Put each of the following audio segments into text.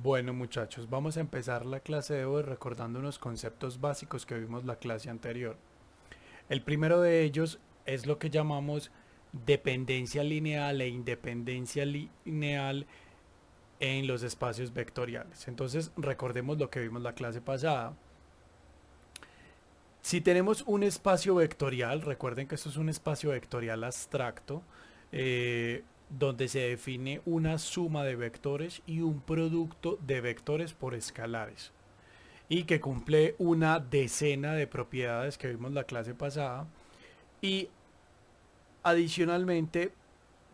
Bueno, muchachos, vamos a empezar la clase de hoy recordando unos conceptos básicos que vimos la clase anterior. El primero de ellos es lo que llamamos dependencia lineal e independencia lineal en los espacios vectoriales. Entonces, recordemos lo que vimos la clase pasada. Si tenemos un espacio vectorial, recuerden que esto es un espacio vectorial abstracto, donde se define una suma de vectores y un producto de vectores por escalares, y que cumple una decena de propiedades que vimos la clase pasada. Y adicionalmente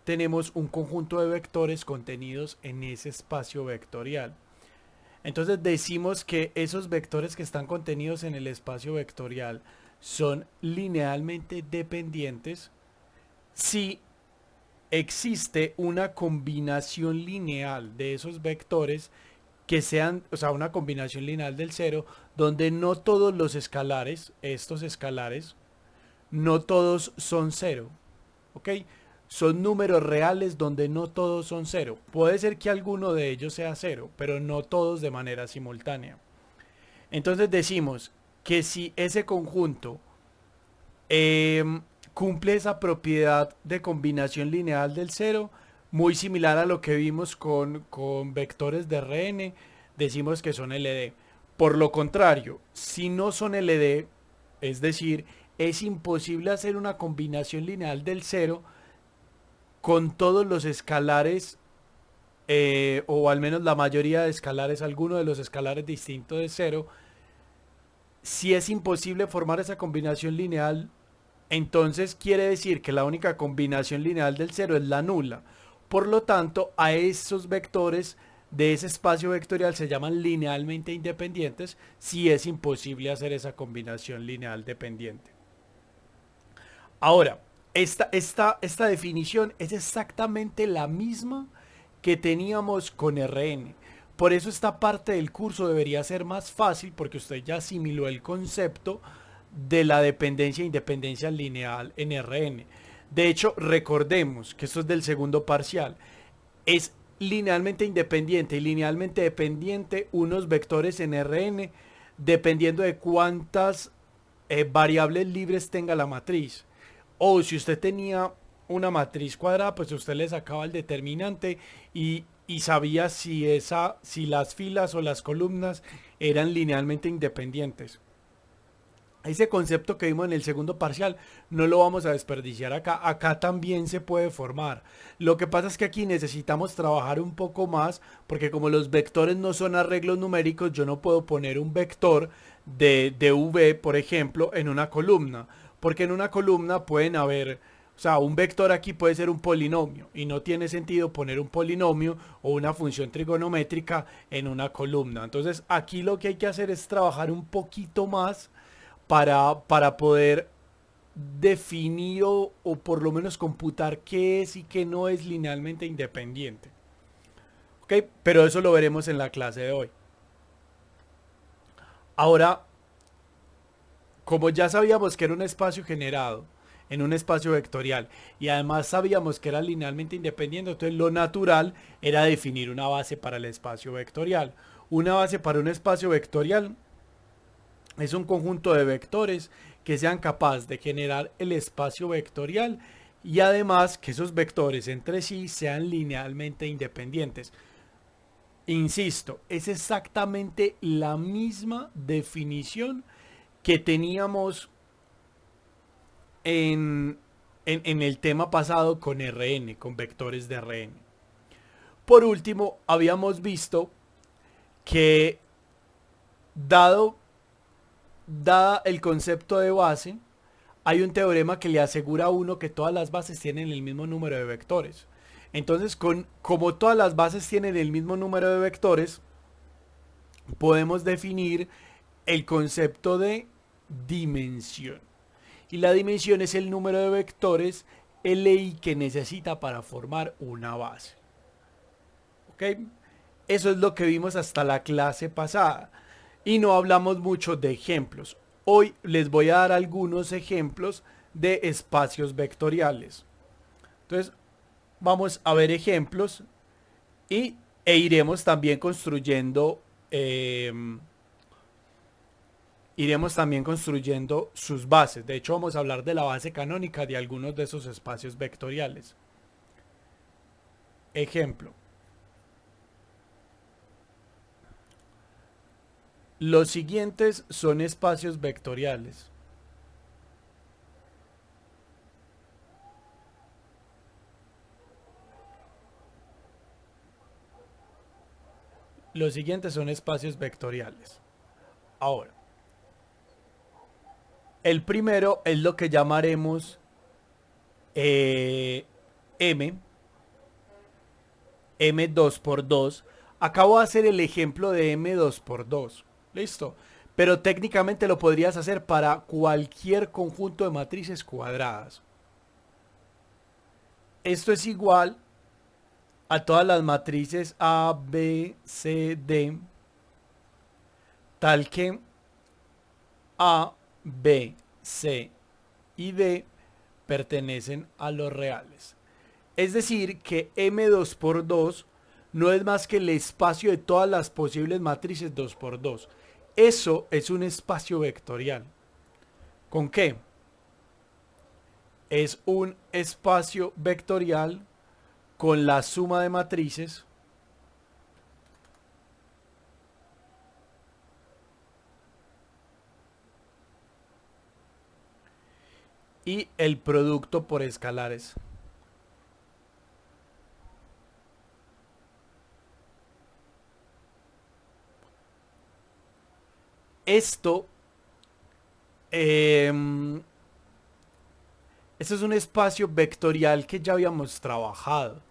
tenemos un conjunto de vectores contenidos en ese espacio vectorial. Entonces decimos que esos vectores que están contenidos en el espacio vectorial son linealmente dependientes si existe una combinación lineal de esos vectores que sean, o sea, una combinación lineal del cero, donde no todos los escalares, estos escalares, no todos son cero, ¿ok? Son números reales donde no todos son cero. Puede ser que alguno de ellos sea cero, pero no todos de manera simultánea. Entonces decimos que si ese conjunto cumple esa propiedad de combinación lineal del cero, muy similar a lo que vimos con vectores de Rn, decimos que son LD. Por lo contrario, si no son LD, es decir, es imposible hacer una combinación lineal del cero con todos los escalares, o al menos la mayoría de escalares, alguno de los escalares distintos de cero. Si es imposible formar esa combinación lineal, entonces quiere decir que la única combinación lineal del cero es la nula. Por lo tanto, a esos vectores de ese espacio vectorial se llaman linealmente independientes si es imposible hacer esa combinación lineal dependiente. Ahora, esta definición es exactamente la misma que teníamos con Rn. Por eso esta parte del curso debería ser más fácil porque usted ya asimiló el concepto de la dependencia e independencia lineal en Rn. De hecho, recordemos que esto es del segundo parcial. Es linealmente independiente y linealmente dependiente unos vectores en Rn dependiendo de cuántas variables libres tenga la matriz. O si usted tenía una matriz cuadrada, pues usted le sacaba el determinante y sabía si las filas o las columnas eran linealmente independientes. Ese concepto que vimos en el segundo parcial no lo vamos a desperdiciar acá. Acá también se puede formar. Lo que pasa es que aquí necesitamos trabajar un poco más porque como los vectores no son arreglos numéricos, yo no puedo poner un vector de v, por ejemplo, en una columna. Porque en una columna pueden haber, o sea, un vector aquí puede ser un polinomio y no tiene sentido poner un polinomio o una función trigonométrica en una columna. Entonces aquí lo que hay que hacer es trabajar un poquito más para poder definir o por lo menos computar qué es y qué no es linealmente independiente. ¿Ok? Pero eso lo veremos en la clase de hoy. Ahora, como ya sabíamos que era un espacio generado en un espacio vectorial y además sabíamos que era linealmente independiente, entonces lo natural era definir una base para el espacio vectorial. Una base para un espacio vectorial es un conjunto de vectores que sean capaces de generar el espacio vectorial y además que esos vectores entre sí sean linealmente independientes. Insisto, es exactamente la misma definición que teníamos en el tema pasado con Rn, con vectores de Rn. Por último, habíamos visto que dada el concepto de base, hay un teorema que le asegura a uno que todas las bases tienen el mismo número de vectores. Entonces, como todas las bases tienen el mismo número de vectores, podemos definir el concepto de dimensión. Y la dimensión es el número de vectores Li que necesita para formar una base. ¿Ok? Eso es lo que vimos hasta la clase pasada. Y no hablamos mucho de ejemplos. Hoy les voy a dar algunos ejemplos de espacios vectoriales. Entonces, vamos a ver ejemplos y E em, iremos también construyendo sus bases. De hecho, vamos a hablar de la base canónica de algunos de esos espacios vectoriales. Ejemplo. Los siguientes son espacios vectoriales. Los siguientes son espacios vectoriales. Ahora, el primero es lo que llamaremos M, M2 por 2. Acabo de hacer el ejemplo de M2 por 2. Listo. Pero técnicamente lo podrías hacer para cualquier conjunto de matrices cuadradas. Esto es igual a todas las matrices A, B, C, D, tal que A, B, C y D pertenecen a los reales. Es decir, que M2 por 2 no es más que el espacio de todas las posibles matrices 2 por 2. Eso es un espacio vectorial. ¿Con qué? Es un espacio vectorial con la suma de matrices y el producto por escalares. Esto, eh, esto es un espacio vectorial que ya habíamos trabajado.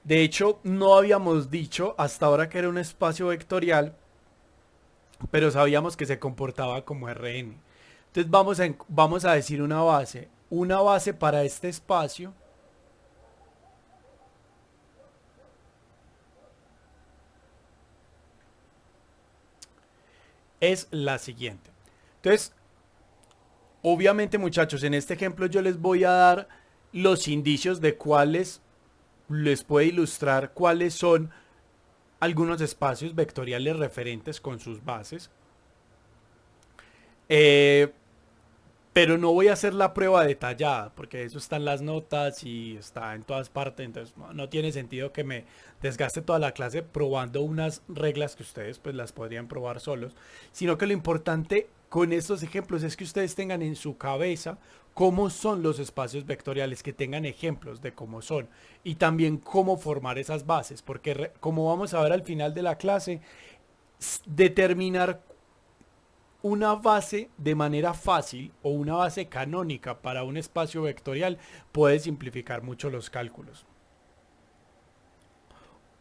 De hecho, no habíamos dicho hasta ahora que era un espacio vectorial, pero sabíamos que se comportaba como Rn. Entonces vamos a decir una base. Una base para este espacio es la siguiente. Entonces, obviamente muchachos, en este ejemplo yo les voy a dar los indicios de cuáles les puede ilustrar cuáles son algunos espacios vectoriales referentes con sus bases. Eh, pero no voy a hacer la prueba detallada, porque eso está en las notas y está en todas partes, entonces no tiene sentido que me desgaste toda la clase probando unas reglas que ustedes pues las podrían probar solos, sino que lo importante con estos ejemplos es que ustedes tengan en su cabeza cómo son los espacios vectoriales, que tengan ejemplos de cómo son y también cómo formar esas bases, porque como vamos a ver al final de la clase, determinar una base de manera fácil o una base canónica para un espacio vectorial puede simplificar mucho los cálculos.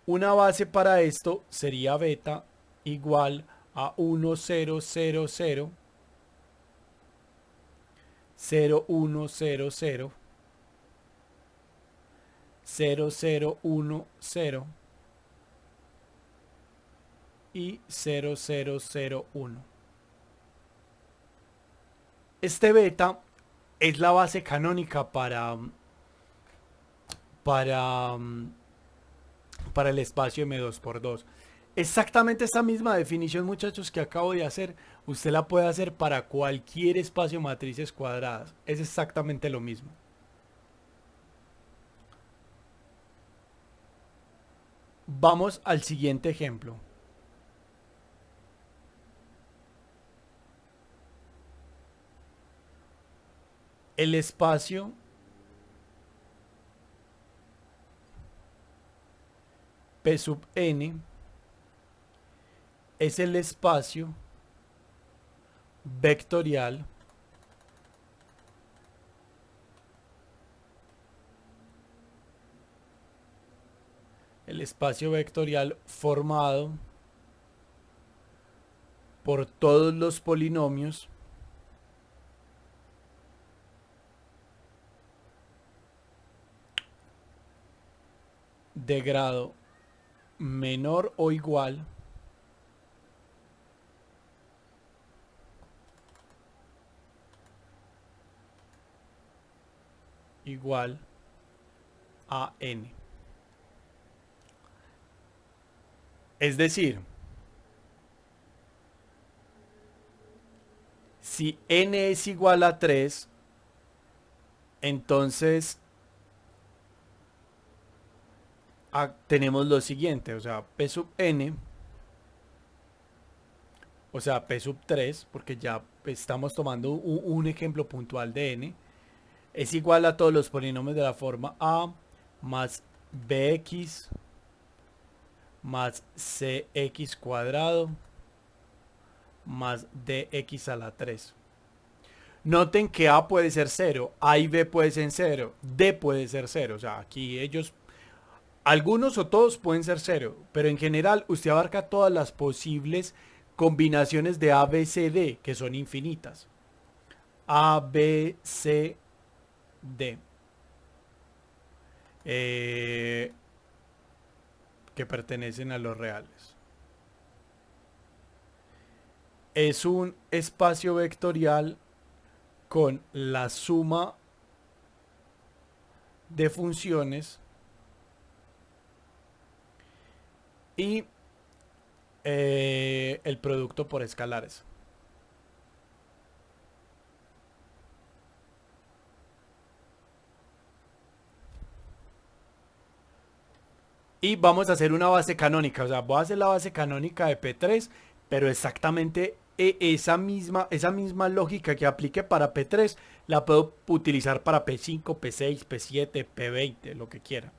Una base para esto sería beta igual a 1, 0, 0, 0, 0, 1, 0, 0, 0, 0, 1, 0 y 0, 0, 0, 1. Este beta es la base canónica para, para el espacio M2 por 2. Exactamente esta misma definición, muchachos, que acabo de hacer, usted la puede hacer para cualquier espacio matrices cuadradas. Es exactamente lo mismo. Vamos al siguiente ejemplo. El espacio P sub n es el espacio vectorial formado por todos los polinomios de grado menor o igual a n. Es decir, si n es igual a 3, entonces tenemos lo siguiente, o sea, p sub n, o sea, p sub 3, porque ya estamos tomando un ejemplo puntual de n, es igual a todos los polinomios de la forma a más bx más cx cuadrado más dx a la 3. Noten que a puede ser 0, a y b puede ser 0, d puede ser 0. O sea, aquí ellos, algunos o todos pueden ser 0, pero en general usted abarca todas las posibles combinaciones de a, b, c, d, que son infinitas. A, b, c, d. Que pertenecen a los reales. Es un espacio vectorial con la suma de funciones y el producto por escalares. Y vamos a hacer una base canónica, o sea, voy a hacer la base canónica de P3, pero exactamente esa misma lógica que aplique para P3 la puedo utilizar para P5, P6, P7, P20, lo que quiera.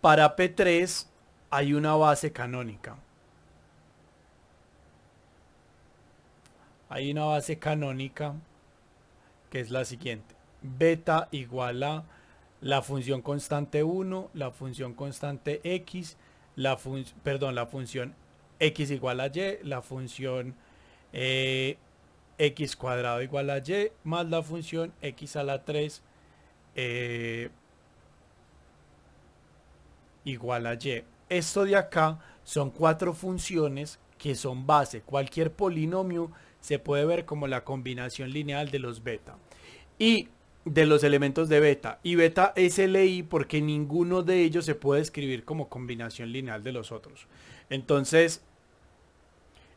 Para P3 hay una base canónica. Hay una base canónica que es la siguiente. Beta igual a la función constante 1, la función constante x, la función x igual a y, la función x cuadrado igual a y, más la función x a la 3 igual a y. Esto de acá son 4 funciones que son base. Cualquier polinomio se puede ver como la combinación lineal de los beta. Y de los elementos de beta. Y beta es LI porque ninguno de ellos se puede escribir como combinación lineal de los otros. Entonces,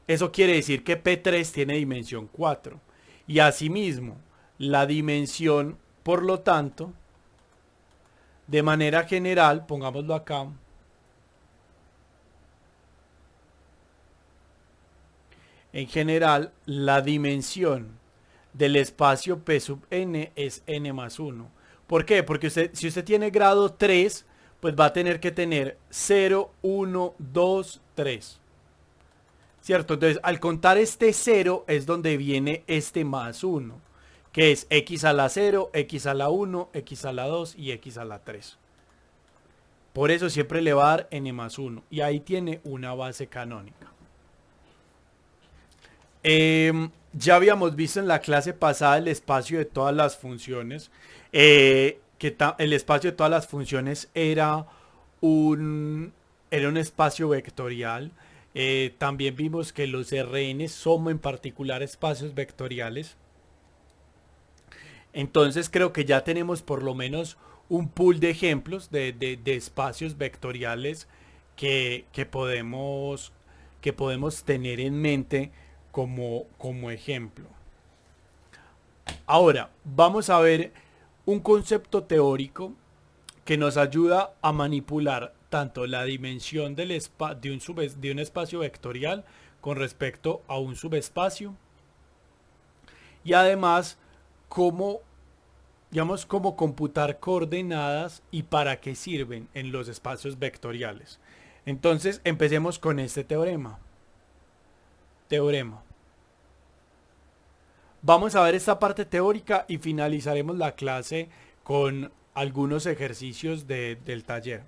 eso quiere decir que P3 tiene dimensión 4. Y asimismo, la dimensión, por lo tanto, de manera general, pongámoslo acá, en general, la dimensión del espacio P sub n es n más 1. ¿Por qué? Porque si usted tiene grado 3, pues va a tener que tener 0, 1, 2, 3. ¿Cierto? Entonces, al contar este 0 es donde viene este más 1, que es x a la 0, x a la 1, x a la 2 y x a la 3. Por eso siempre le va a dar n más 1. Y ahí tiene una base canónica. Ya habíamos visto en la clase pasada el espacio de todas las funciones. El espacio de todas las funciones era un espacio vectorial. También vimos que los RN son en particular espacios vectoriales. Entonces creo que ya tenemos por lo menos un pool de ejemplos de espacios vectoriales que podemos tener en mente como ejemplo. Ahora, vamos a ver un concepto teórico que nos ayuda a manipular tanto la dimensión de un espacio vectorial con respecto a un subespacio y además cómo, digamos, cómo computar coordenadas y para qué sirven en los espacios vectoriales. Entonces, empecemos con este teorema. Vamos a ver esta parte teórica y finalizaremos la clase con algunos ejercicios del taller.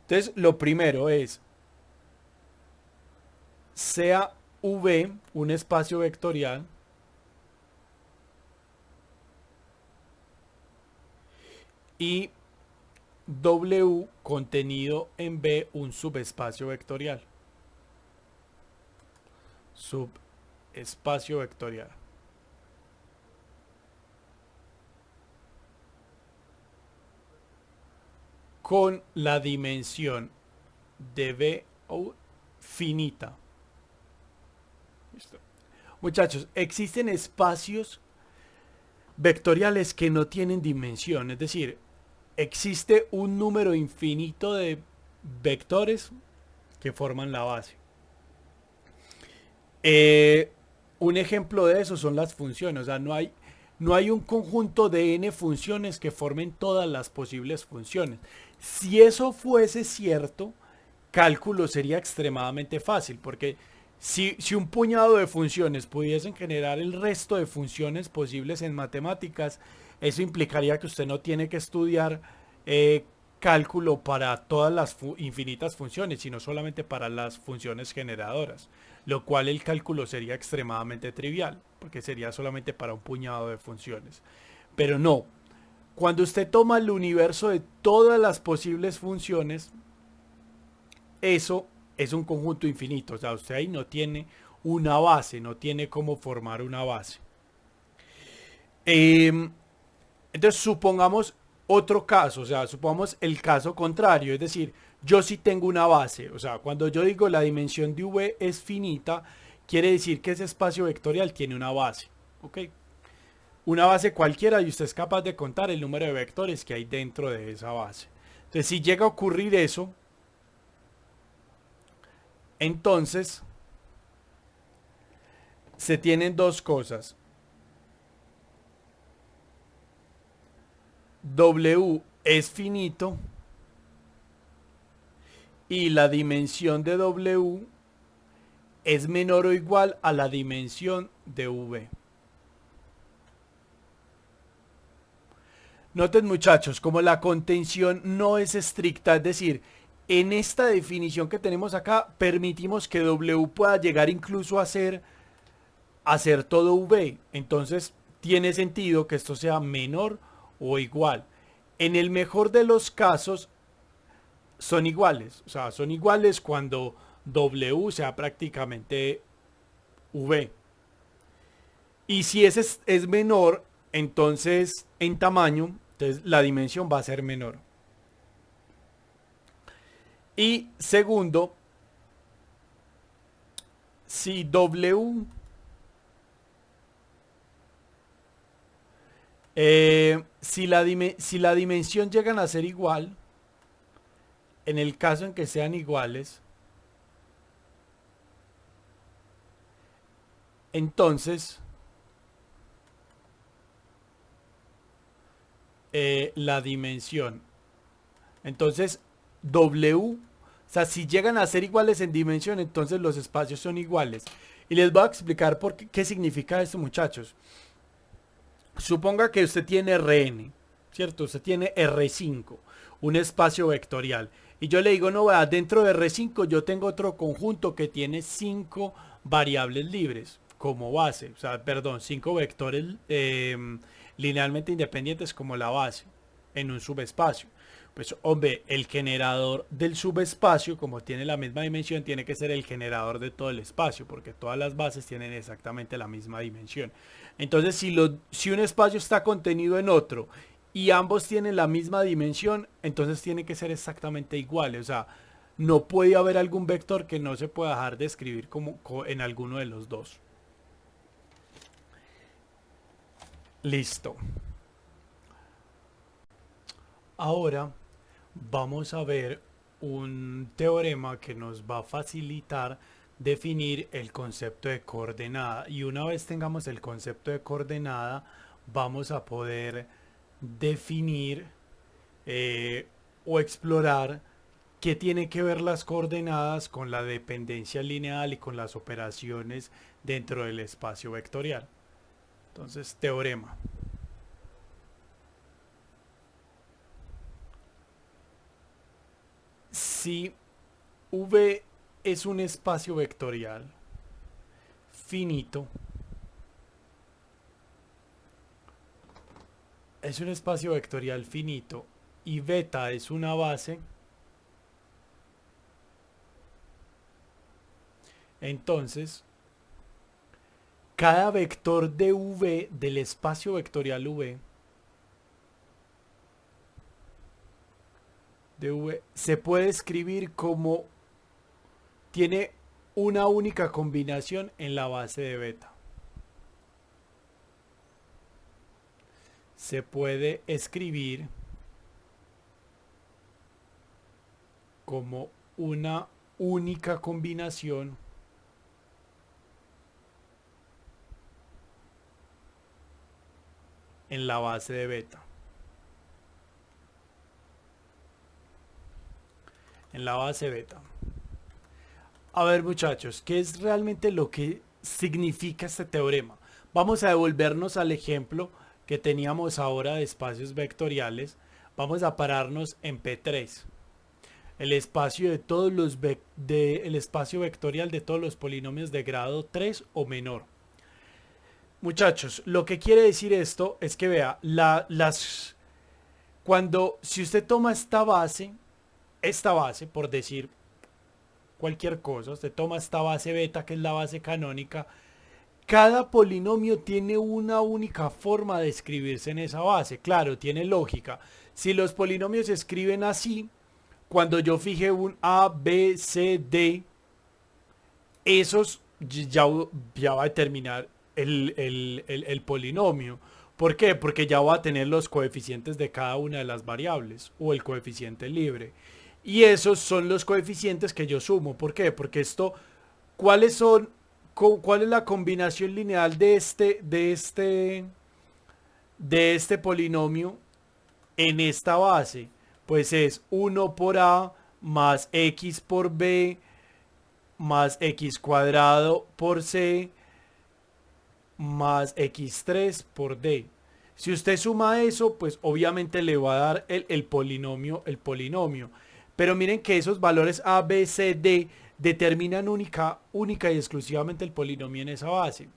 Entonces, lo primero es, sea V un espacio vectorial y W contenido en V un subespacio vectorial. Subespacio vectorial. con la dimensión de V finita. ¿Listo? Muchachos, existen espacios vectoriales que no tienen dimensión, es decir, existe un número infinito de vectores que forman la base. Un ejemplo de eso son las funciones, o sea, no hay un conjunto de n funciones que formen todas las posibles funciones. Si eso fuese cierto, cálculo sería extremadamente fácil, porque si un puñado de funciones pudiesen generar el resto de funciones posibles en matemáticas, eso implicaría que usted no tiene que estudiar cálculo para todas las infinitas funciones, sino solamente para las funciones generadoras, lo cual el cálculo sería extremadamente trivial, porque sería solamente para un puñado de funciones. Pero no, cuando usted toma el universo de todas las posibles funciones, eso es un conjunto infinito. O sea, usted ahí no tiene una base, no tiene cómo formar una base. Entonces, supongamos otro caso, o sea, supongamos el caso contrario, es decir, yo sí tengo una base. O sea, cuando yo digo la dimensión de V es finita, quiere decir que ese espacio vectorial tiene una base. ¿Ok? Una base cualquiera y usted es capaz de contar el número de vectores que hay dentro de esa base. Entonces, si llega a ocurrir eso, entonces se tienen dos cosas. W es finito y la dimensión de W es menor o igual a la dimensión de V. Noten, muchachos, como la contención no es estricta, es decir, en esta definición que tenemos acá permitimos que W pueda llegar incluso a ser todo V. Entonces tiene sentido que esto sea menor o igual. En el mejor de los casos son iguales. O sea, son iguales cuando W sea prácticamente V. Y si ese es menor, entonces en tamaño, entonces la dimensión va a ser menor. Y segundo, si W si la dimensión llegan a ser igual, en el caso en que sean iguales, entonces la dimensión, entonces W, o sea, si llegan a ser iguales en dimensión, entonces los espacios son iguales. Y les voy a explicar qué significa esto, muchachos. Suponga que usted tiene Rn, ¿cierto? Usted tiene R5, un espacio vectorial. Y yo le digo, no, vea, dentro de R5 yo tengo otro conjunto que tiene 5 variables libres como base. O sea, perdón, 5 vectores linealmente independientes como la base en un subespacio. Pues, hombre, el generador del subespacio, como tiene la misma dimensión, tiene que ser el generador de todo el espacio, porque todas las bases tienen exactamente la misma dimensión. Entonces, si un espacio está contenido en otro y ambos tienen la misma dimensión, entonces tiene que ser exactamente iguales. O sea, no puede haber algún vector que no se pueda dejar de escribir como en alguno de los dos. Listo. Ahora vamos a ver un teorema que nos va a facilitar definir el concepto de coordenada, y una vez tengamos el concepto de coordenada vamos a poder definir o explorar qué tiene que ver las coordenadas con la dependencia lineal y con las operaciones dentro del espacio vectorial. Entonces, teorema. Si V es un espacio vectorial finito, es un espacio vectorial finito y beta es una base, entonces cada vector de V del espacio vectorial V de v se puede escribir como tiene una única combinación en la base de beta. Se puede escribir como una única combinación en la base de beta. En la base beta. A ver, muchachos, ¿qué es realmente lo que significa este teorema? Vamos a devolvernos al ejemplo que teníamos ahora de espacios vectoriales. Vamos a pararnos en P3. El espacio de todos los el espacio vectorial de todos los polinomios de grado 3 o menor. Muchachos, lo que quiere decir esto es que vea, si usted toma esta base, por decir cualquier cosa, usted toma esta base beta, que es la base canónica, cada polinomio tiene una única forma de escribirse en esa base. Claro, tiene lógica. Si los polinomios se escriben así, cuando yo fije un A, B, C, D, esos ya va a determinar el polinomio. ¿Por qué? Porque ya va a tener los coeficientes de cada una de las variables o el coeficiente libre. Y esos son los coeficientes que yo sumo. ¿Por qué? Porque esto, ¿cuál es la combinación lineal de este polinomio en esta base? Pues es 1 por A más X por B más X cuadrado por C más X3 por D. Si usted suma eso, pues obviamente le va a dar el polinomio. Pero miren que esos valores A, B, C, D determinan única y exclusivamente el polinomio en esa base.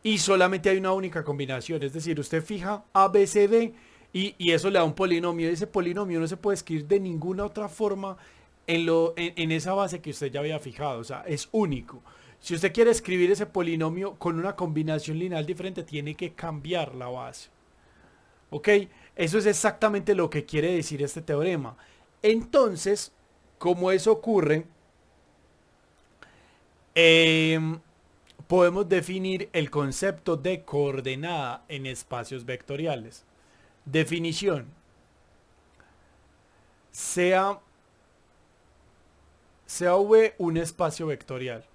Y solamente hay una única combinación. Es decir, usted fija A, B, C, D y eso le da un polinomio. Ese polinomio no se puede escribir de ninguna otra forma en esa base que usted ya había fijado. O sea, es único. Si usted quiere escribir ese polinomio con una combinación lineal diferente, tiene que cambiar la base. ¿Ok? Eso es exactamente lo que quiere decir este teorema. Entonces, como eso ocurre, podemos definir el concepto de coordenada en espacios vectoriales. Definición. Sea V un espacio vectorial.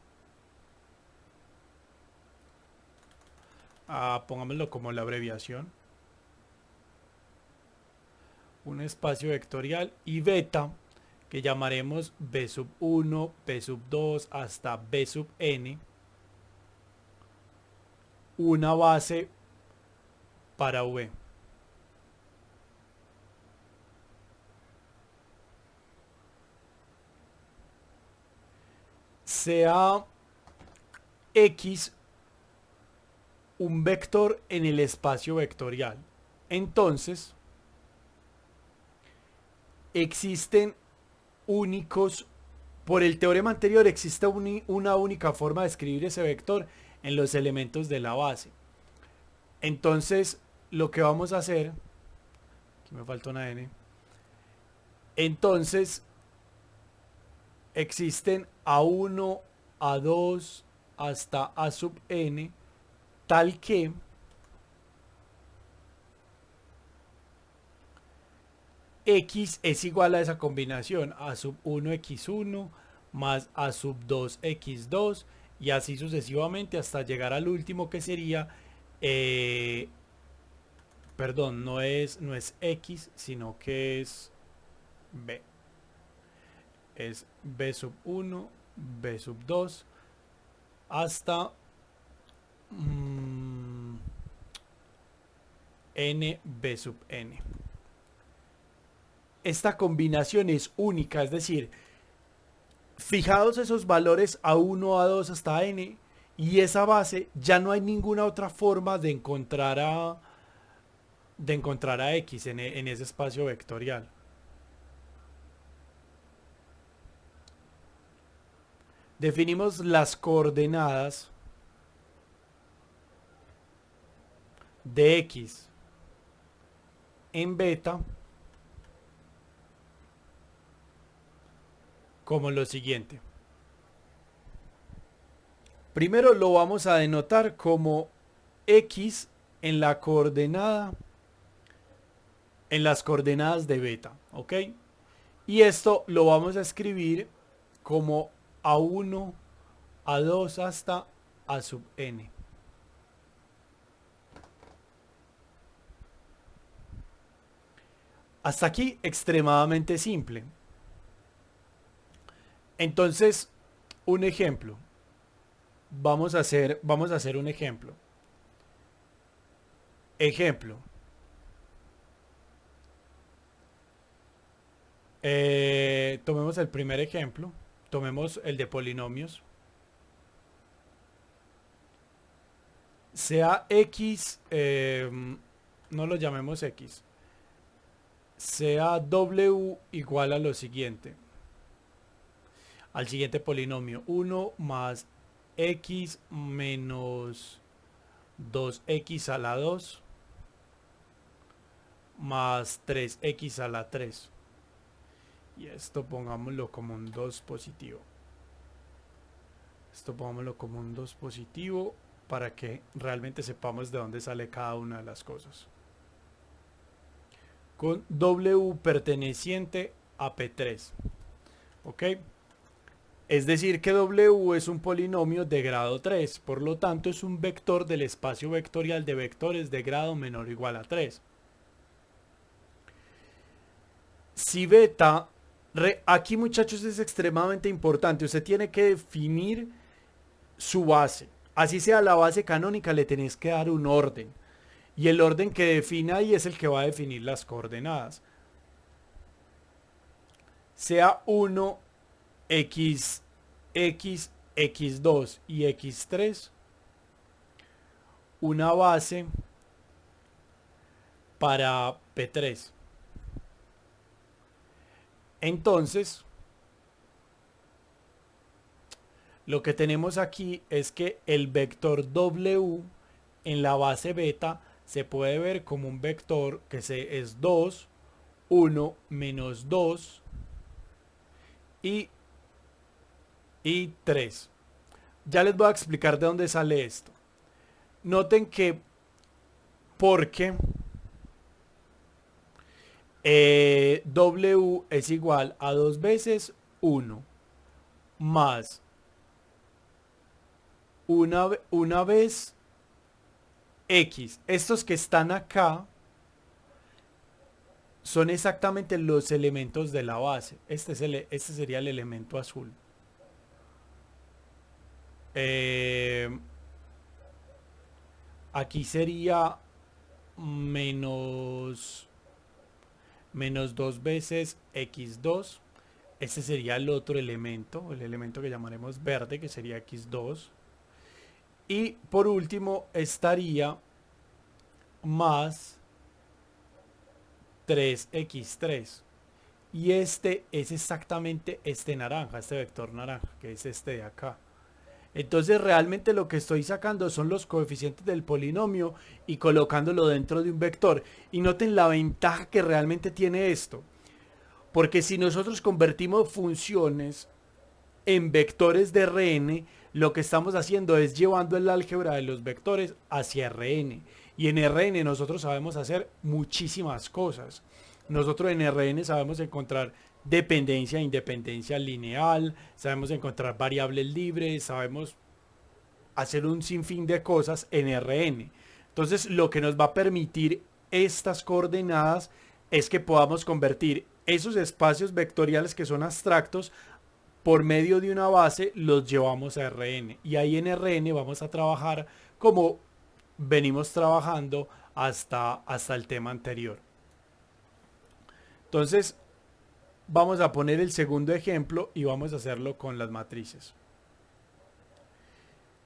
Pongámoslo como la abreviación. Un espacio vectorial y beta, que llamaremos B sub 1, B sub 2 hasta B sub n, una base para V. Sea X un vector en el espacio vectorial. Entonces, existen únicos, por el teorema anterior existe una única forma de escribir ese vector en los elementos de la base. Entonces, lo que vamos a hacer, aquí me falta una n, entonces existen A1, A2 hasta A sub n, tal que X es igual a esa combinación, A sub 1 X1 más A sub 2 X2 y así sucesivamente hasta llegar al último, que sería perdón, no es X, sino que es B. Es B sub 1, B sub 2 hasta n B sub n. Esta combinación es única, es decir, fijados esos valores A1, A2 hasta n y esa base, ya no hay ninguna otra forma de encontrar a X en ese espacio vectorial. Definimos las coordenadas de X en beta como lo siguiente. Primero lo vamos a denotar como X en la coordenada, en las coordenadas de beta, ¿ok? Y esto lo vamos a escribir como A1, A2 hasta A sub n. Hasta aquí extremadamente simple. Entonces, un ejemplo. Vamos a hacer un ejemplo. Ejemplo. Tomemos el primer ejemplo. Tomemos el de polinomios. Sea X, no lo llamemos X. Sea W igual a lo siguiente. Al siguiente polinomio. 1 más X menos 2X a la 2 más 3X a la 3. Y esto pongámoslo como un 2 positivo. Esto pongámoslo como un 2 positivo para que realmente sepamos de dónde sale cada una de las cosas. Con W perteneciente a P3. ¿Ok? Es decir que W es un polinomio de grado 3. Por lo tanto es un vector del espacio vectorial de vectores de grado menor o igual a 3. Si beta... Aquí, muchachos, es extremadamente importante. Usted tiene que definir su base. Así sea la base canónica, le tenés que dar un orden. Y el orden que define ahí es el que va a definir las coordenadas. Sea 1, X, X2 y X3. Una base para P3. Entonces, lo que tenemos aquí es que el vector W en la base beta se puede ver como un vector que es 2, 1, menos 2 y 3. Ya les voy a explicar de dónde sale esto. Noten que porque W es igual a 2 veces 1 más una vez X. Estos que están acá son exactamente los elementos de la base. Este sería el elemento azul. Aquí sería menos 2 veces X2. Este sería el otro elemento, el elemento que llamaremos verde, que sería X2. Y por último estaría más 3X3. Y este es exactamente este naranja, este vector naranja, que es este de acá. Entonces realmente lo que estoy sacando son los coeficientes del polinomio y colocándolo dentro de un vector. Y noten la ventaja que realmente tiene esto. Porque si nosotros convertimos funciones en vectores de Rn, lo que estamos haciendo es llevando el álgebra de los vectores hacia Rn. Y en Rn nosotros sabemos hacer muchísimas cosas. Nosotros en Rn sabemos encontrar dependencia e independencia lineal, sabemos encontrar variables libres, sabemos hacer un sinfín de cosas en Rn. Entonces lo que nos va a permitir estas coordenadas es que podamos convertir esos espacios vectoriales que son abstractos por medio de una base, los llevamos a Rn. Y ahí en Rn vamos a trabajar como venimos trabajando hasta el tema anterior. Entonces, vamos a poner el segundo ejemplo y vamos a hacerlo con las matrices.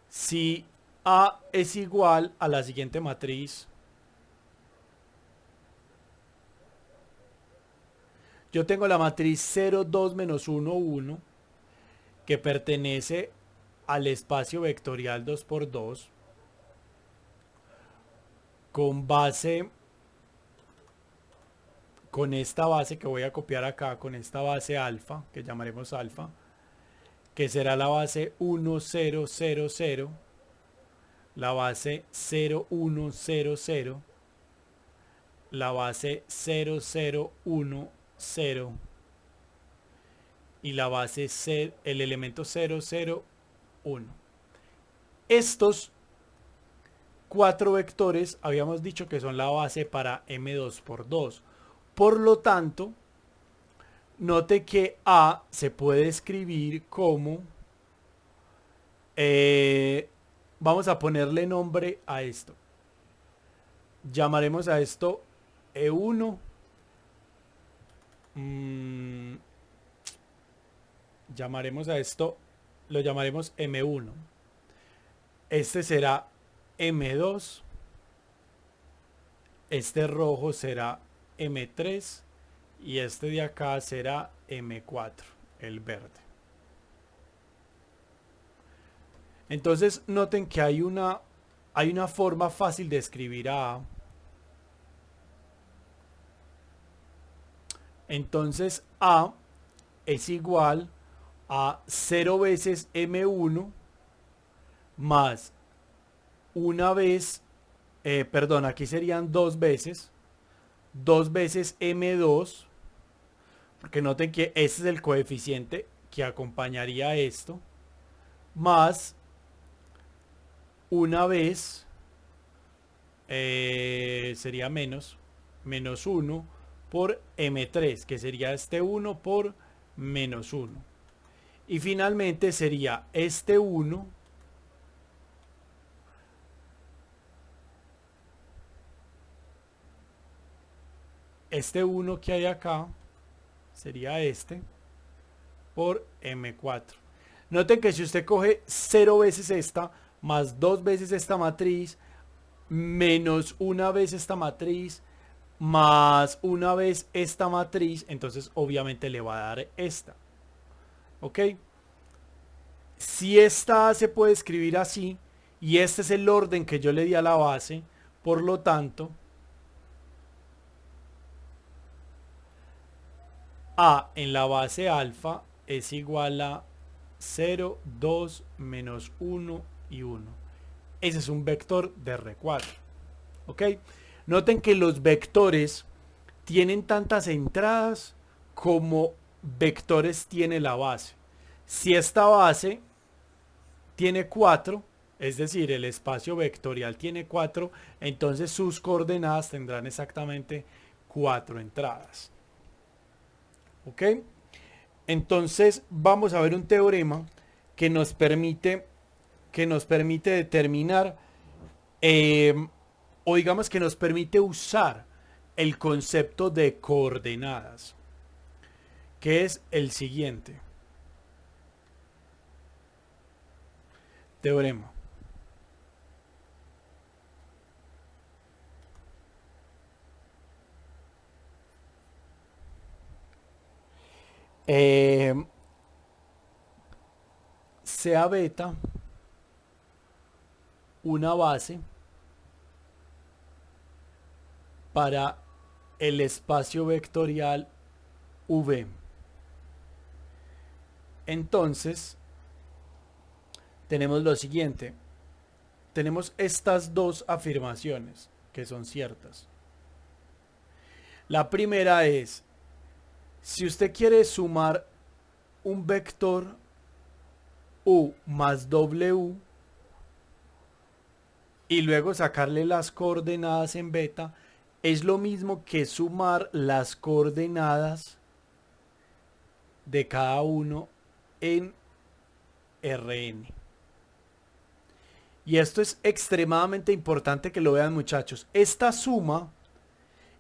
Si A es igual a la siguiente matriz, yo tengo la matriz 0, 2, menos 1, 1, que pertenece al espacio vectorial 2×2, con base con esta base que voy a copiar acá, con esta base alfa, que llamaremos alfa, que será la base 1, 0, 0, 0, la base 0, 1, 0, 0, la base 0, 0, 1, 0 y la base el elemento 0, 0, 1. Estos 4 vectores habíamos dicho que son la base para M2 por 2. Por lo tanto, note que A se puede escribir como, vamos a ponerle nombre a esto. Llamaremos a esto E1. Llamaremos a esto, lo llamaremos M1. Este será M2. Este rojo será M3. Y este de acá será M4, el verde. Entonces noten que hay una forma fácil de escribir a A. Entonces A es igual a 0 veces M1 más una vez, perdón, aquí serían 2 veces M2, porque noten que este es el coeficiente que acompañaría esto, más una vez, sería menos 1 por M3, que sería este 1 por menos 1. Y finalmente sería este 1 que hay acá sería este por M4. Noten que si usted coge 0 veces esta más 2 veces esta matriz menos una vez esta matriz más una vez esta matriz, entonces obviamente le va a dar esta. ¿Ok? Si esta se puede escribir así y este es el orden que yo le di a la base, por lo tanto A en la base alfa es igual a 0, 2, menos 1 y 1. Ese es un vector de R4. ¿Ok? Noten que los vectores tienen tantas entradas como vectores tiene la base. Si esta base tiene 4, es decir, el espacio vectorial tiene 4, entonces sus coordenadas tendrán exactamente 4 entradas. ¿Ok? Entonces vamos a ver un teorema que nos permite determinar, o digamos que nos permite usar el concepto de coordenadas, que es el siguiente. Teorema. Sea beta una base para el espacio vectorial V. Entonces tenemos lo siguiente. Tenemos estas dos afirmaciones que son ciertas. La primera es: si usted quiere sumar un vector U más W y luego sacarle las coordenadas en beta, es lo mismo que sumar las coordenadas de cada uno en Rn. Y esto es extremadamente importante que lo vean, muchachos. Esta suma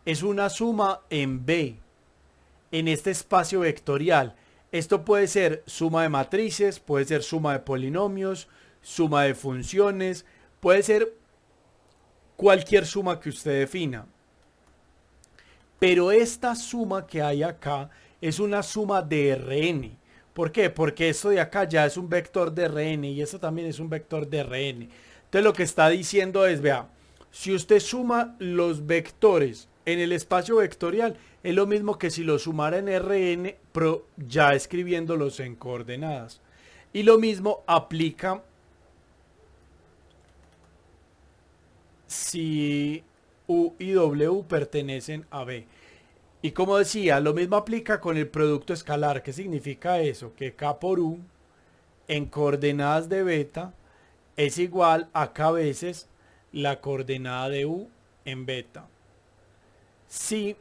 es una suma en B, en este espacio vectorial. Esto puede ser suma de matrices, puede ser suma de polinomios, suma de funciones, puede ser cualquier suma que usted defina. Pero esta suma que hay acá es una suma de Rn. ¿Por qué? Porque esto de acá ya es un vector de Rn y esto también es un vector de Rn. Entonces lo que está diciendo es, vea, si usted suma los vectores en el espacio vectorial es lo mismo que si lo sumara en Rn, pero ya escribiéndolos en coordenadas. Y lo mismo aplica si U y W pertenecen a B. Y como decía, lo mismo aplica con el producto escalar. ¿Qué significa eso? Que K por U en coordenadas de beta es igual a K veces la coordenada de U en beta. Si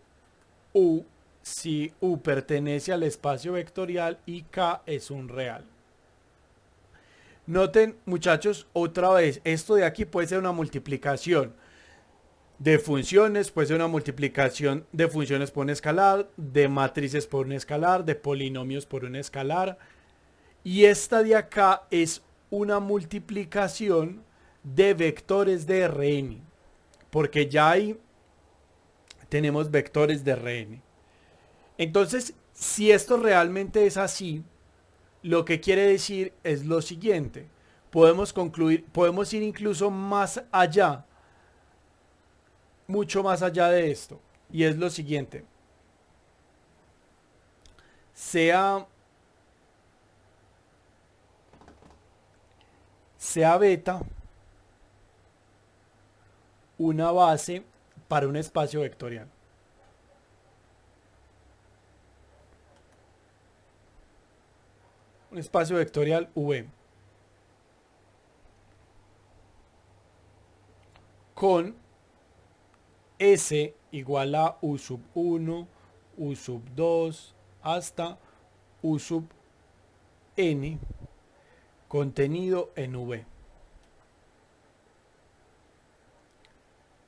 U, si U pertenece al espacio vectorial y K es un real. Noten, muchachos, otra vez, esto de aquí puede ser una multiplicación de funciones, puede ser una multiplicación de funciones por un escalar, de matrices por un escalar, de polinomios por un escalar. Y esta de acá es una multiplicación de vectores de Rn, porque ya ahí tenemos vectores de Rn. Entonces, si esto realmente es así, lo que quiere decir es lo siguiente. Podemos concluir, podemos ir incluso más allá, mucho más allá de esto. Y es lo siguiente. Sea beta una base para un espacio vectorial. Un espacio vectorial V con S igual a U sub 1, U sub 2 hasta U sub N contenido en V.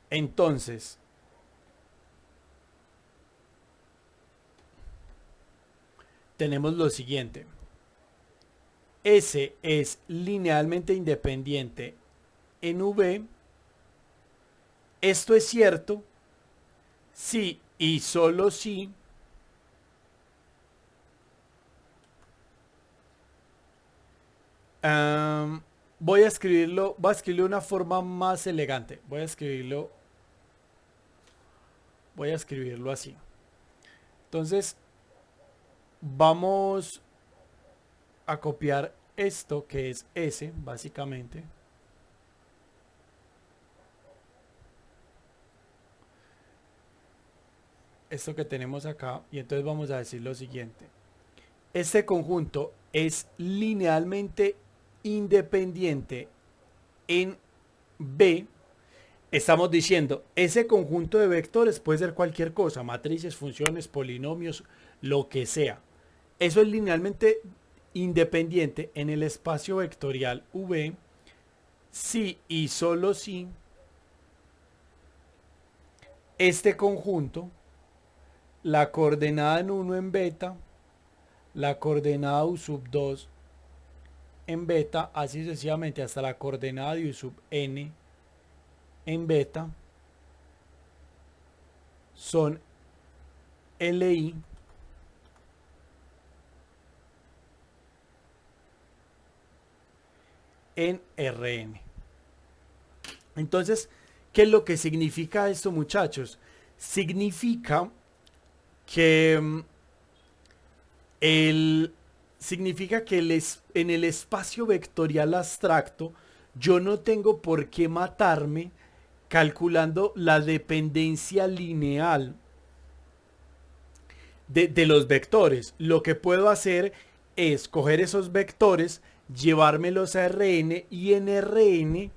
Entonces, tenemos lo siguiente. S es linealmente independiente en V. Esto es cierto si y solo si voy a escribirlo de una forma más elegante. Voy a escribirlo así. Entonces, vamos a copiar esto que es S, básicamente. Esto que tenemos acá. Y entonces vamos a decir lo siguiente. Este conjunto es linealmente independiente en B. Estamos diciendo, ese conjunto de vectores puede ser cualquier cosa, matrices, funciones, polinomios, lo que sea. Eso es linealmente independiente en el espacio vectorial V si y solo si este conjunto, la coordenada en 1 en beta, la coordenada U sub 2 en beta, así sucesivamente hasta la coordenada de U sub N en beta, son LI en Rn. Entonces, ¿qué es lo que significa esto, muchachos? Significa que en el espacio vectorial abstracto yo no tengo por qué matarme calculando la dependencia lineal de los vectores. Lo que puedo hacer es coger esos vectores, llevármelos a Rn y en Rn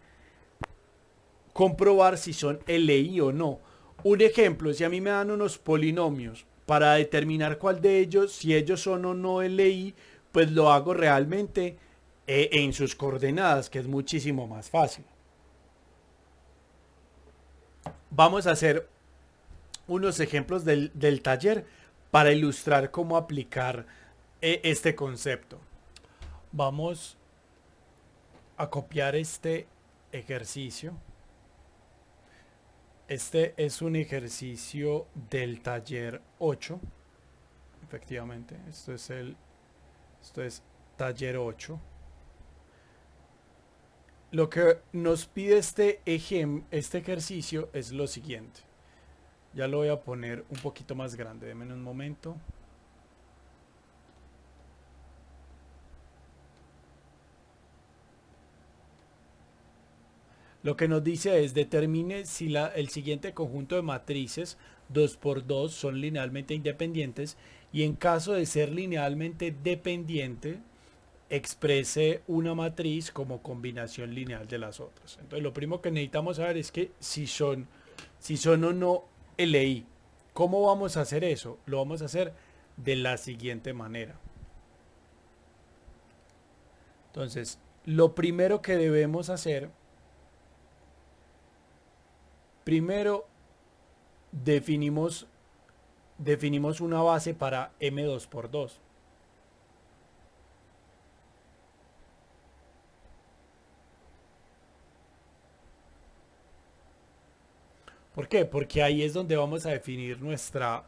comprobar si son LI o no. Un ejemplo, si a mí me dan unos polinomios para determinar cuál de ellos, si ellos son o no LI, pues lo hago realmente en sus coordenadas, que es muchísimo más fácil. Vamos a hacer unos ejemplos del taller para ilustrar cómo aplicar este concepto. Vamos a copiar este ejercicio. Este es un ejercicio del taller 8. Efectivamente, esto es taller 8. Lo que nos pide este ejercicio es lo siguiente. Ya lo voy a poner un poquito más grande, denme un momento. Lo que nos dice es determine si el siguiente conjunto de matrices 2 por 2 son linealmente independientes y en caso de ser linealmente dependiente exprese una matriz como combinación lineal de las otras. Entonces lo primero que necesitamos saber es que si son o no LI. ¿Cómo vamos a hacer eso? Lo vamos a hacer de la siguiente manera. Entonces, lo primero que debemos hacer, primero definimos una base para M2 por 2. ¿Por qué? Porque ahí es donde vamos a definir nuestro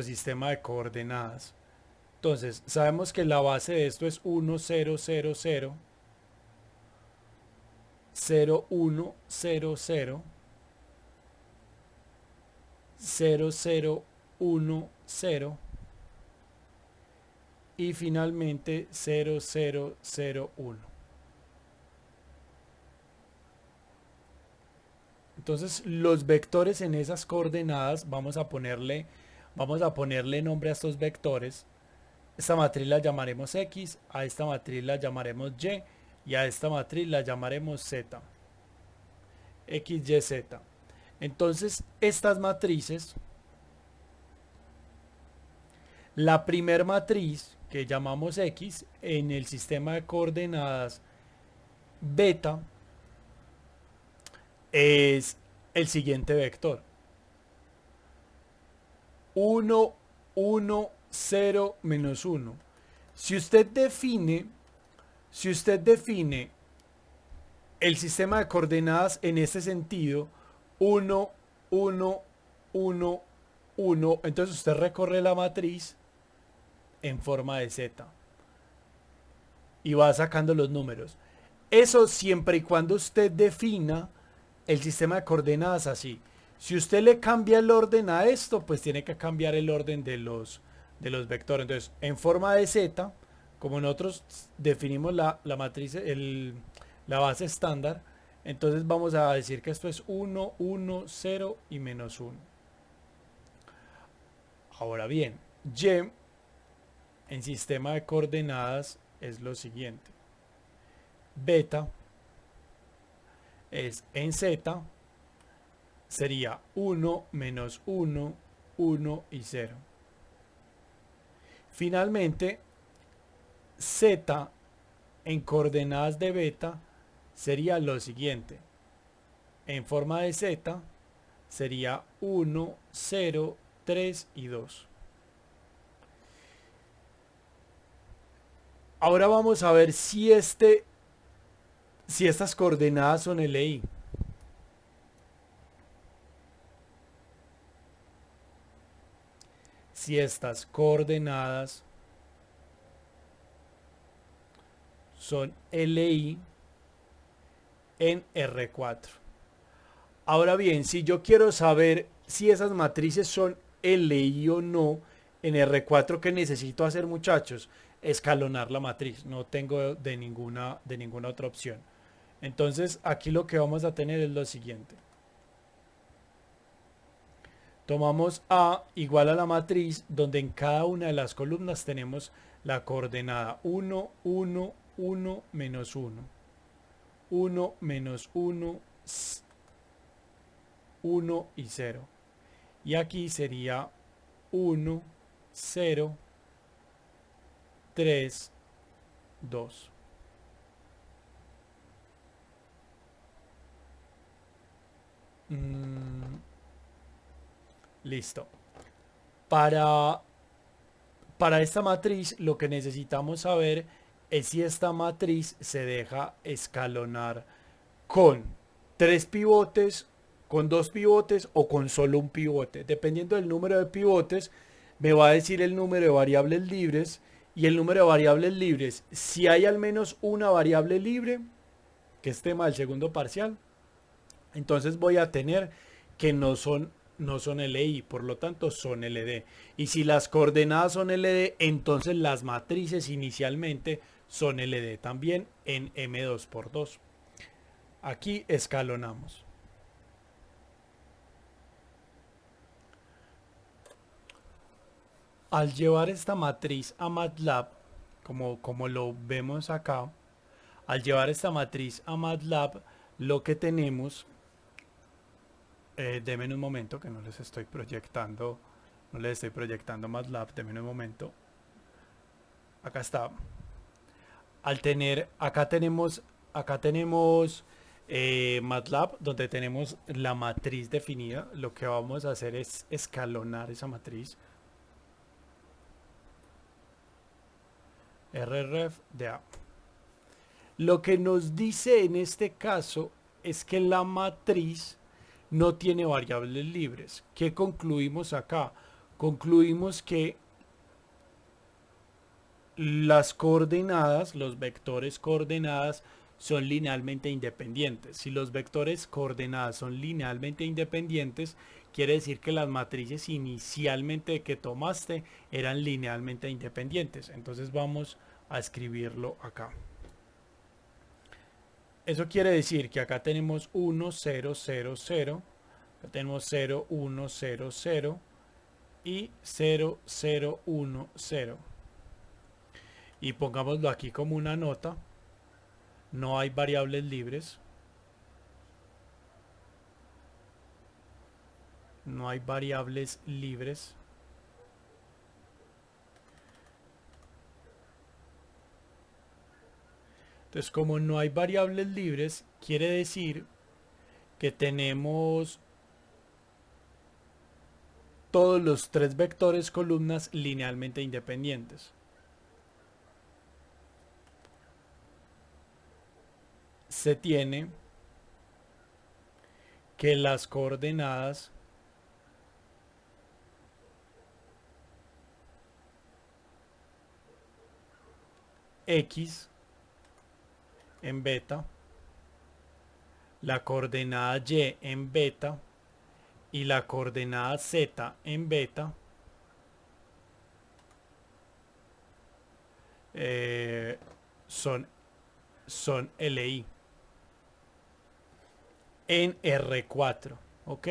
sistema de coordenadas. Entonces, sabemos que la base de esto es 1, 0, 0, 0, 0, 1, 0, 0, 0, 0, 1, 0 y finalmente 0, 0, 0, 1. Entonces, los vectores en esas coordenadas vamos a ponerle nombre a estos vectores. Esta matriz la llamaremos X, a esta matriz la llamaremos Y y a esta matriz la llamaremos Z. X, Y, Z. Entonces, estas matrices, la primer matriz que llamamos X en el sistema de coordenadas beta es el siguiente vector. 1, 1, 0, menos 1. Si usted define el sistema de coordenadas en este sentido, 1, 1, 1, 1, entonces usted recorre la matriz en forma de Z y va sacando los números. Eso siempre y cuando usted defina el sistema de coordenadas así. Si usted le cambia el orden a esto, pues tiene que cambiar el orden de los vectores. Entonces, en forma de Z, como nosotros definimos la matriz, la base estándar, entonces vamos a decir que esto es 1, 1, 0 y menos 1. Ahora bien, Y en sistema de coordenadas es lo siguiente. Beta es en Z, sería 1, menos 1, 1 y 0. Finalmente, Z en coordenadas de beta sería lo siguiente. En forma de Z sería 1, 0, 3 y 2. Ahora vamos a ver si estas coordenadas son LI. Si estas coordenadas son LI en R4. Ahora bien, si yo quiero saber si esas matrices son LI o no en R4, ¿qué necesito hacer, muchachos? Escalonar la matriz. No tengo de ninguna otra opción. Entonces aquí lo que vamos a tener es lo siguiente. Tomamos A igual a la matriz donde en cada una de las columnas tenemos la coordenada 1, 1, 1, menos 1. 1, menos 1, 1 y 0. Y aquí sería 1, 0, 3, 2. Listo. Para esta matriz lo que necesitamos saber es si esta matriz se deja escalonar con 3 pivotes, con 2 pivotes o con solo un pivote. Dependiendo del número de pivotes, me va a decir el número de variables libres. Y el número de variables libres, si hay al menos una variable libre, que es tema del segundo parcial, Entonces voy a tener que no son LI, por lo tanto son LD. Y si las coordenadas son LD, entonces las matrices inicialmente son LD también en M2 por 2. Aquí escalonamos. Al llevar esta matriz a MATLAB, como lo vemos acá, al llevar esta matriz a MATLAB, lo que tenemos, denme un momento que no les estoy proyectando, no les estoy proyectando MATLAB, denme un momento. Acá está. Al tener, acá tenemos MATLAB, donde tenemos la matriz definida. Lo que vamos a hacer es escalonar esa matriz. RREF de A. Lo que nos dice en este caso es que la matriz no tiene variables libres. ¿Qué concluimos acá? Concluimos que las coordenadas, los vectores coordenadas, son linealmente independientes. Si los vectores coordenadas son linealmente independientes, quiere decir que las matrices inicialmente que tomaste eran linealmente independientes. Entonces vamos a escribirlo acá. Eso quiere decir que acá tenemos 1, 0, 0, 0. Acá tenemos 0, 1, 0, 0 y 0, 0, 1, 0. Y pongámoslo aquí como una nota. No hay variables libres. No hay variables libres. Entonces, como no hay variables libres, quiere decir que tenemos todos los tres vectores columnas linealmente independientes. Se tiene que las coordenadas X en beta, la coordenada Y en beta y la coordenada Z en beta son LI en R4, ¿ok?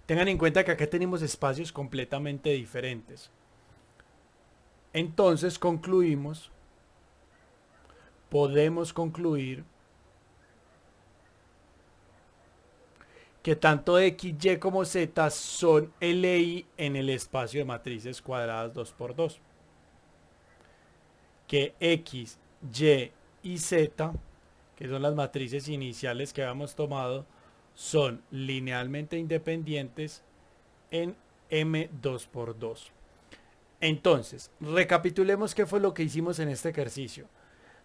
Tengan en cuenta que acá tenemos espacios completamente diferentes. Entonces podemos concluir que tanto X, Y como Z son LI en el espacio de matrices cuadradas 2×2. Que X, Y y Z, que son las matrices iniciales que habíamos tomado, son linealmente independientes en M2×2. Entonces, recapitulemos qué fue lo que hicimos en este ejercicio.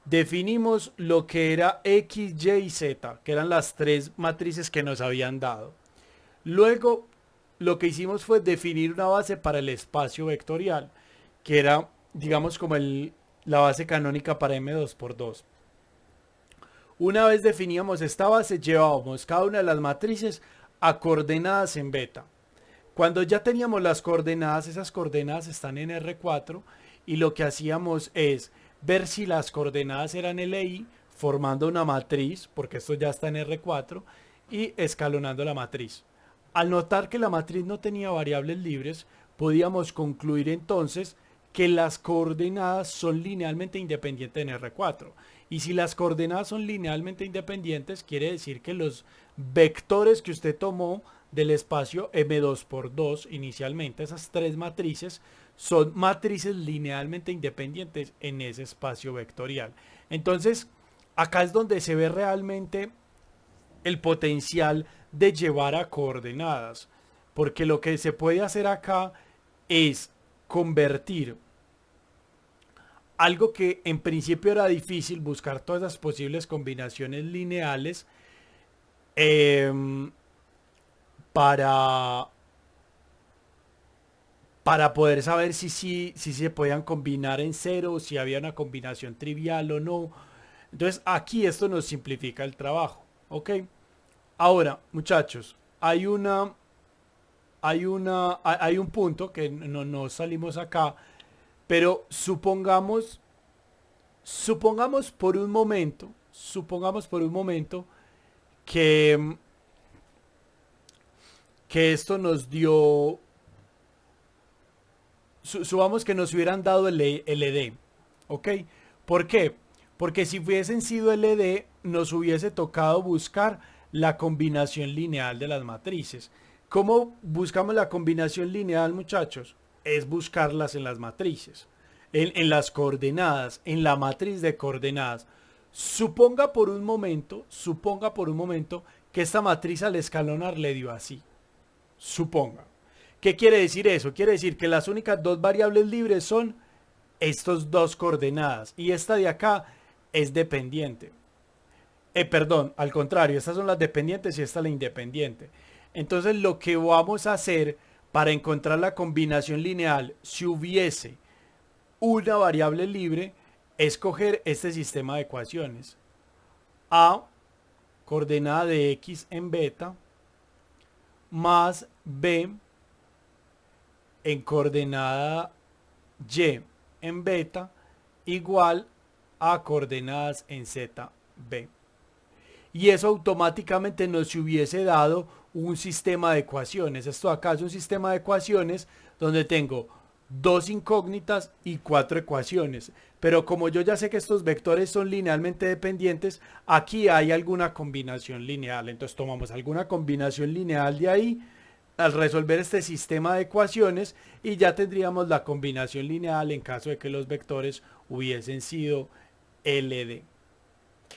Definimos lo que era X, Y y Z, que eran las tres matrices que nos habían dado. Luego, lo que hicimos fue definir una base para el espacio vectorial, que era, digamos, como la base canónica para M2×2. Una vez definíamos esta base, llevábamos cada una de las matrices a coordenadas en beta. Cuando ya teníamos las coordenadas, esas coordenadas están en R4 y lo que hacíamos es ver si las coordenadas eran LI, formando una matriz, porque esto ya está en R4, y escalonando la matriz. Al notar que la matriz no tenía variables libres, podíamos concluir entonces que las coordenadas son linealmente independientes en R4. Y si las coordenadas son linealmente independientes, quiere decir que los vectores que usted tomó del espacio M2×2 inicialmente, esas tres matrices, son matrices linealmente independientes en ese espacio vectorial. Entonces, acá es donde se ve realmente el potencial de llevar a coordenadas. Porque lo que se puede hacer acá es convertir algo que en principio era difícil, buscar todas las posibles combinaciones lineales para poder saber si se podían combinar en cero, si había una combinación trivial o no. Entonces aquí esto nos simplifica el trabajo, ¿ok? Ahora, muchachos, hay un punto que no salimos acá, pero supongamos por un momento que, que esto nos dio, subamos que nos hubieran dado el LD, ¿ok? ¿Por qué? Porque si hubiesen sido LD, nos hubiese tocado buscar la combinación lineal de las matrices. ¿Cómo buscamos la combinación lineal, muchachos? Es buscarlas en las matrices, en las coordenadas, en la matriz de coordenadas. Suponga por un momento que esta matriz al escalonar le dio así. Suponga. ¿Qué quiere decir eso? Quiere decir que las únicas dos variables libres son estos dos coordenadas y esta de acá es dependiente. Perdón, al contrario, estas son las dependientes y esta la independiente. Entonces lo que vamos a hacer para encontrar la combinación lineal, si hubiese una variable libre, es coger este sistema de ecuaciones. A, coordenada de x en beta, más b en coordenada y en beta, igual a coordenadas en z, b. Y eso automáticamente nos hubiese dado un sistema de ecuaciones. Esto acá es un sistema de ecuaciones donde tengo dos incógnitas y cuatro ecuaciones. Pero como yo ya sé que estos vectores son linealmente dependientes, aquí hay alguna combinación lineal. Entonces tomamos alguna combinación lineal de ahí al resolver este sistema de ecuaciones y ya tendríamos la combinación lineal en caso de que los vectores hubiesen sido LD.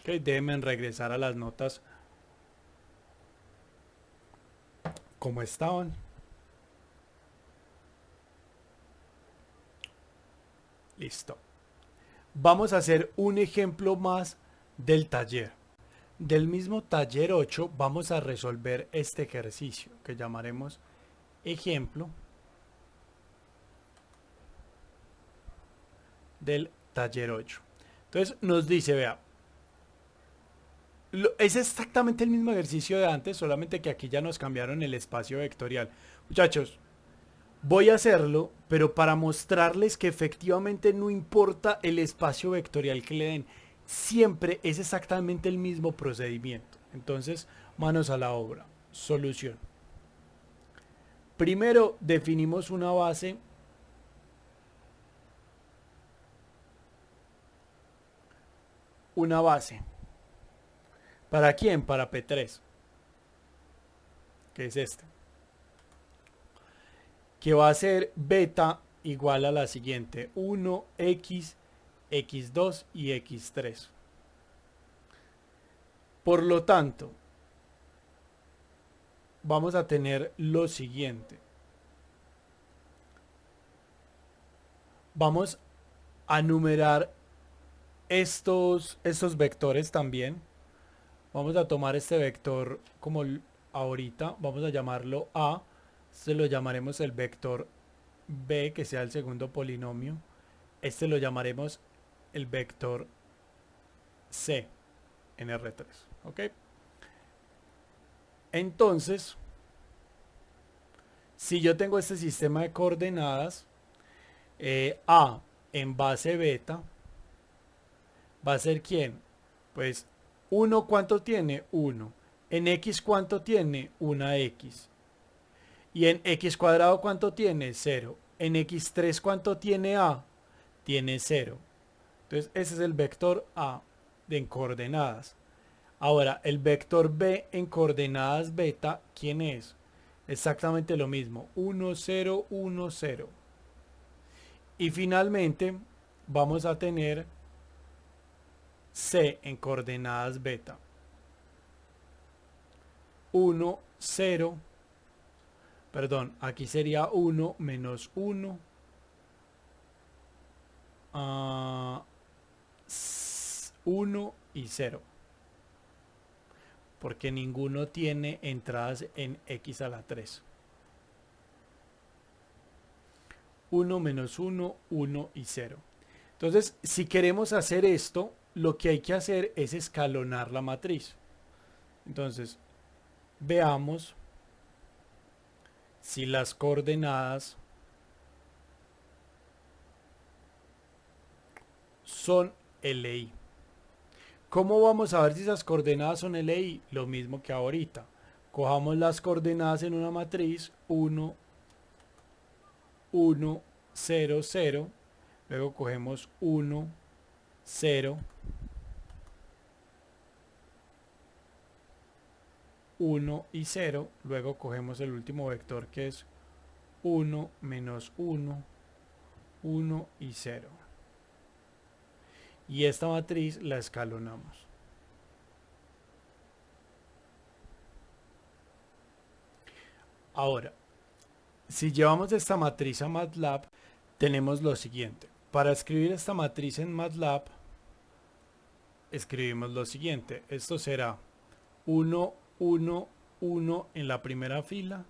Okay, déjenme regresar a las notas como estaban. Listo. Vamos a hacer un ejemplo más del taller. Del mismo taller 8 vamos a resolver este ejercicio que llamaremos ejemplo del taller 8. Entonces nos dice, vea, es exactamente el mismo ejercicio de antes, solamente que aquí ya nos cambiaron el espacio vectorial. Muchachos, voy a hacerlo, pero para mostrarles que efectivamente no importa el espacio vectorial que le den, siempre es exactamente el mismo procedimiento. Entonces, manos a la obra. Solución. Primero definimos una base ¿Para quién? Para P3, que es este. Que va a ser beta igual a la siguiente: 1x, x2 y x3. Por lo tanto, vamos a tener lo siguiente. Vamos a numerar estos vectores también. Vamos a tomar este vector como ahorita, vamos a llamarlo A, este lo llamaremos el vector B, que sea el segundo polinomio, este lo llamaremos el vector C en R3, ¿ok? Entonces, si yo tengo este sistema de coordenadas, A en base beta, ¿va a ser quién? Pues 1, ¿cuánto tiene? 1. En x, ¿cuánto tiene? Una x. Y en x cuadrado, ¿cuánto tiene? 0. En x3, ¿cuánto tiene A? Tiene 0. Entonces, ese es el vector A en coordenadas. Ahora, el vector B en coordenadas beta, ¿quién es? Exactamente lo mismo. 1, 0, 1, 0. Y finalmente, vamos a tener C en coordenadas beta. 1, 0. Perdón, aquí sería 1 menos 1. 1 y 0. Porque ninguno tiene entradas en x a la 3. 1 menos 1, 1 y 0. Entonces, si queremos hacer esto, lo que hay que hacer es escalonar la matriz. Entonces, veamos si las coordenadas son LI. ¿Cómo vamos a ver si esas coordenadas son LI? Lo mismo que ahorita. Cojamos las coordenadas en una matriz 1, 1, 0, 0. Luego cogemos 1, 0, 1 y 0. Luego cogemos el último vector que es 1, menos 1, 1 y 0. Y esta matriz la escalonamos. Ahora, si llevamos esta matriz a MATLAB, tenemos lo siguiente. Para escribir esta matriz en MATLAB, escribimos lo siguiente. Esto será 1, 1, 1 en la primera fila,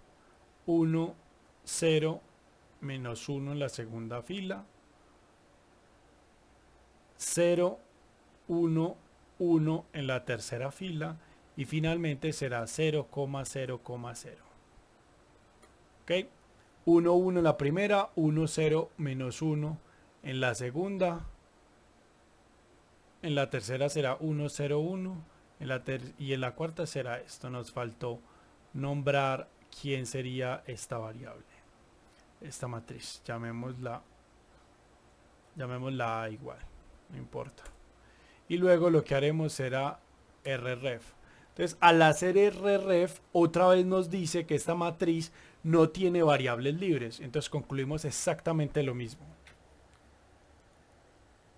1, 0, menos 1 en la segunda fila, 0, 1, 1 en la tercera fila y finalmente será 0, 0, 0. ¿Ok? 1, 1 en la primera, 1, 0, menos 1 en la segunda. En la tercera será 1, 0, 1. Y en la cuarta será esto. Nos faltó nombrar quién sería esta variable. Esta matriz. Llamémosla A igual. No importa. Y luego lo que haremos será rref. Entonces, al hacer rref, otra vez nos dice que esta matriz no tiene variables libres. Entonces concluimos exactamente lo mismo.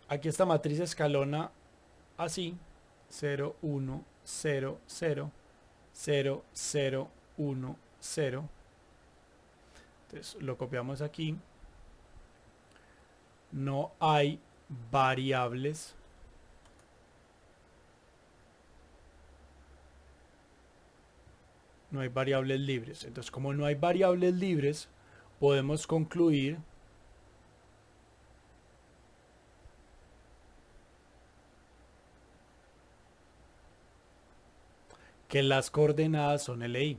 Aquí esta matriz escalona así. 0, 1, 0, 0, 0, 0, 1, 0. Entonces lo copiamos aquí. No hay variables libres. Entonces, como no hay variables libres, podemos concluir que las coordenadas son LI.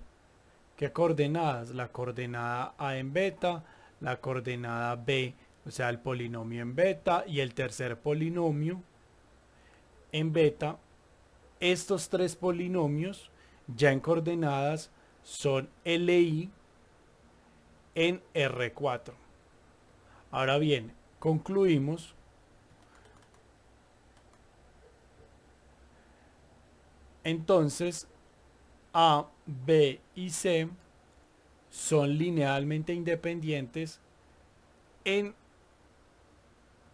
¿Qué coordenadas? La coordenada A en beta, la coordenada B, o sea, el polinomio en beta y el tercer polinomio en beta. Estos tres polinomios ya en coordenadas son LI en R4. Ahora bien, concluimos entonces A, B y C son linealmente independientes en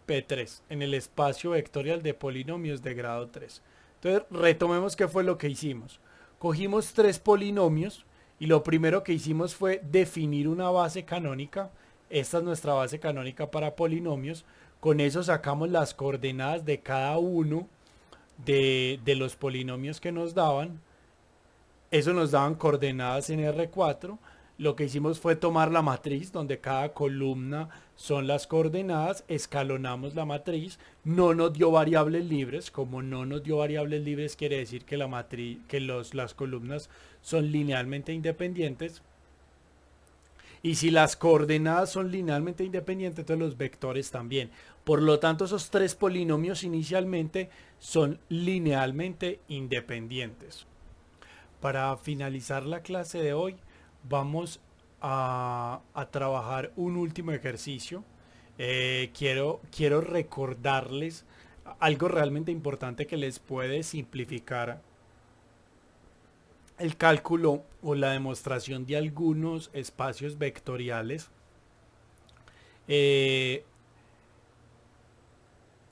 P3, en el espacio vectorial de polinomios de grado 3. Entonces retomemos qué fue lo que hicimos. Cogimos tres polinomios y lo primero que hicimos fue definir una base canónica. Esta es nuestra base canónica para polinomios. Con eso sacamos las coordenadas de cada uno de los polinomios que nos daban. Eso nos daban coordenadas en R4. Lo que hicimos fue tomar la matriz donde cada columna son las coordenadas, escalonamos la matriz, no nos dio variables libres. Como no nos dio variables libres, quiere decir que la matriz, que las columnas son linealmente independientes. Y si las coordenadas son linealmente independientes, entonces los vectores también. Por lo tanto, esos tres polinomios inicialmente son linealmente independientes. Para finalizar la clase de hoy, vamos a trabajar un último ejercicio. Quiero recordarles algo realmente importante que les puede simplificar el cálculo o la demostración de algunos espacios vectoriales.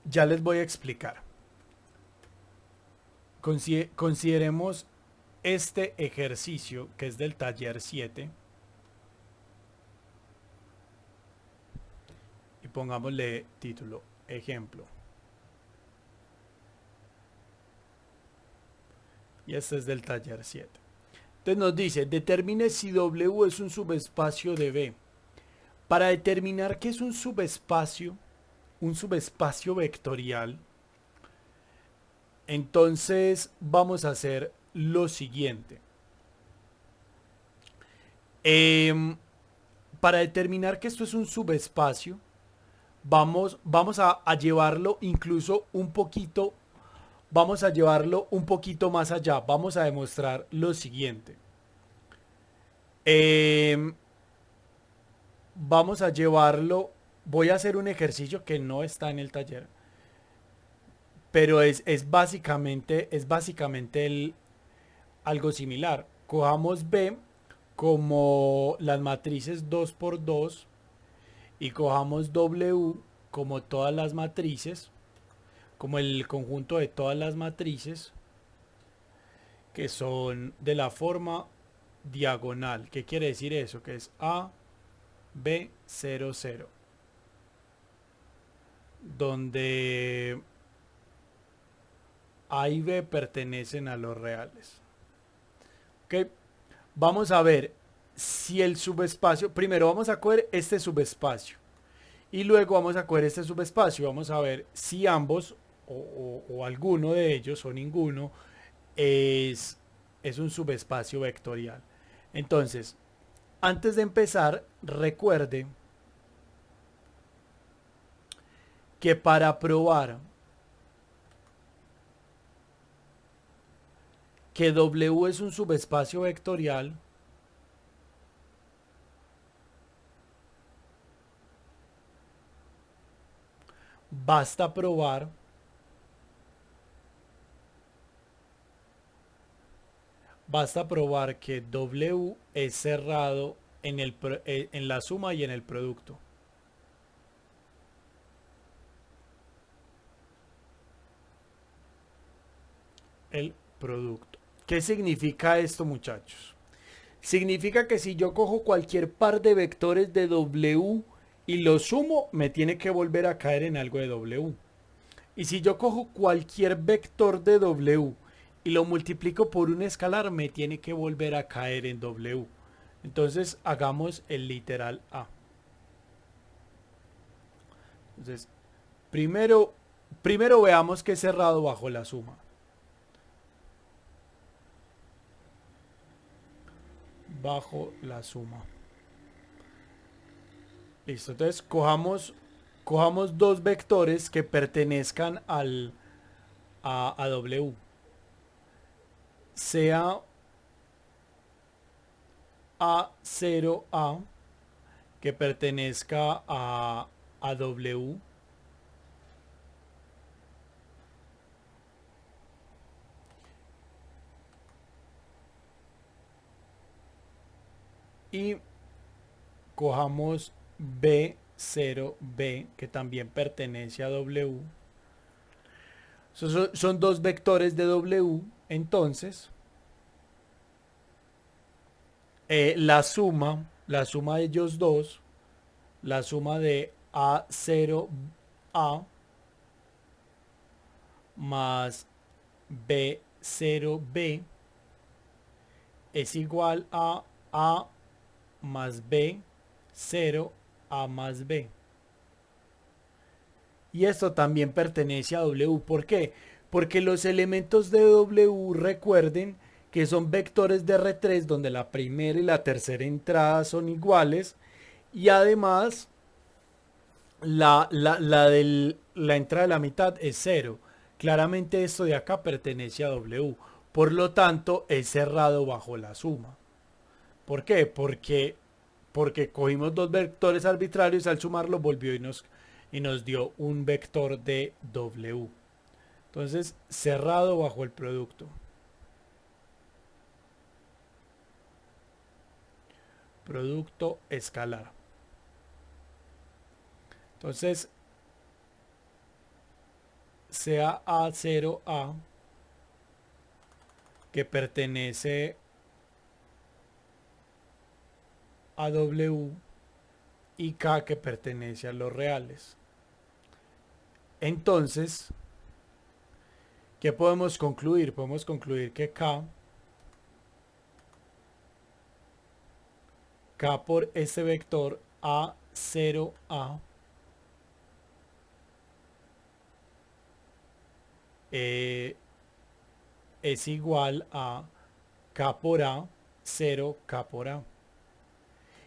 Ya les voy a explicar. Consideremos este ejercicio que es del taller 7 y pongámosle título, ejemplo. Y este es del taller 7. Entonces nos dice, determine si W es un subespacio de B. Para determinar qué es un subespacio vectorial, entonces vamos a hacer lo siguiente. Em, para determinar que esto es un subespacio, vamos a llevarlo incluso un poquito, vamos a llevarlo un poquito más allá. Vamos a demostrar lo siguiente. Em, vamos a llevarlo, voy a hacer un ejercicio que no está en el taller, pero es básicamente algo similar. Cojamos B como las matrices 2 por 2 y cojamos W como todas las matrices, como el conjunto de todas las matrices que son de la forma diagonal. ¿Qué quiere decir eso? Que es A, B, 0, 0. Donde A y B pertenecen a los reales. ¿Ok? Vamos a ver si el subespacio, primero vamos a coger este subespacio y luego vamos a coger este subespacio. Vamos a ver si ambos o alguno de ellos o ninguno es, es un subespacio vectorial. Entonces, antes de empezar, recuerde que para probar que W es un subespacio vectorial, basta probar que W es cerrado en la suma y en el producto. El producto. ¿Qué significa esto, muchachos? Significa que si yo cojo cualquier par de vectores de W y los sumo, me tiene que volver a caer en algo de W. Y si yo cojo cualquier vector de W y lo multiplico por un escalar, me tiene que volver a caer en W. Entonces hagamos el literal A. Entonces, primero veamos que es cerrado bajo la suma. Bajo la suma. Listo, entonces cojamos dos vectores que pertenezcan a W. Sea A0A que pertenezca a W. Y cojamos B0B que también pertenece a W. Son dos vectores de W. Entonces, la suma de ellos dos, la suma de A0A más B0B es igual a A más B, 0, A más B. Y esto también pertenece a W. ¿Por qué? Porque los elementos de W, recuerden que son vectores de R3 donde la primera y la tercera entrada son iguales. Y además la entrada de la mitad es 0. Claramente esto de acá pertenece a W. Por lo tanto, es cerrado bajo la suma. ¿Por qué? Porque cogimos dos vectores arbitrarios, al sumarlo volvió y nos dio un vector de W. Entonces, cerrado bajo el producto. Producto escalar. Entonces, sea A0A que pertenece a W y K que pertenece a los reales. Entonces, ¿qué podemos concluir? Podemos concluir que K por este vector A0A es igual a K por A, 0 K por A.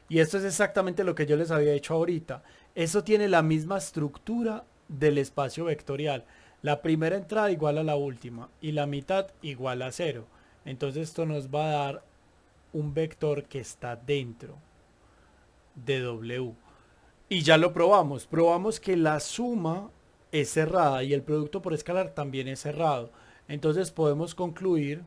Y esto es exactamente lo que yo les había dicho ahorita. Eso tiene la misma estructura del espacio vectorial. La primera entrada igual a la última y la mitad igual a cero. Entonces esto nos va a dar un vector que está dentro de W. Y ya lo probamos. Probamos que la suma es cerrada y el producto por escalar también es cerrado. Entonces podemos concluir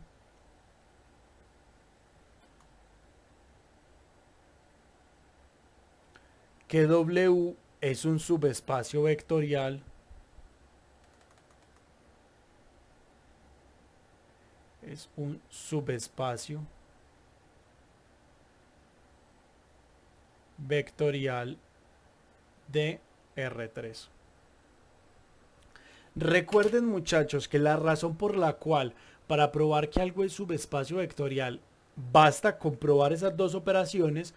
que W es un subespacio vectorial vectorial de R3. Recuerden, muchachos, que la razón por la cual para probar que algo es subespacio vectorial basta comprobar esas dos operaciones,